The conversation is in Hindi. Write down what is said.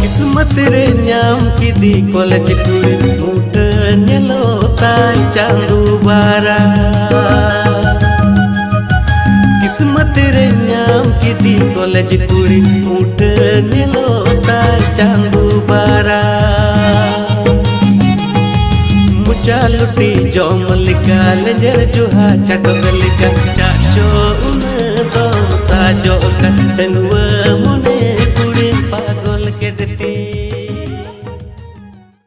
किस्मत रे नाम किदी कॉलेज कुड़ी मुठ नेलो ताई चांदू बारा किस्मत रे नाम किदी कॉलेज कुड़ी मुठ नेलो ताई चांदू बारा मुचा लुटी जौम लिका लेजर जुहा चटक लिका चाचो उन दो साजो का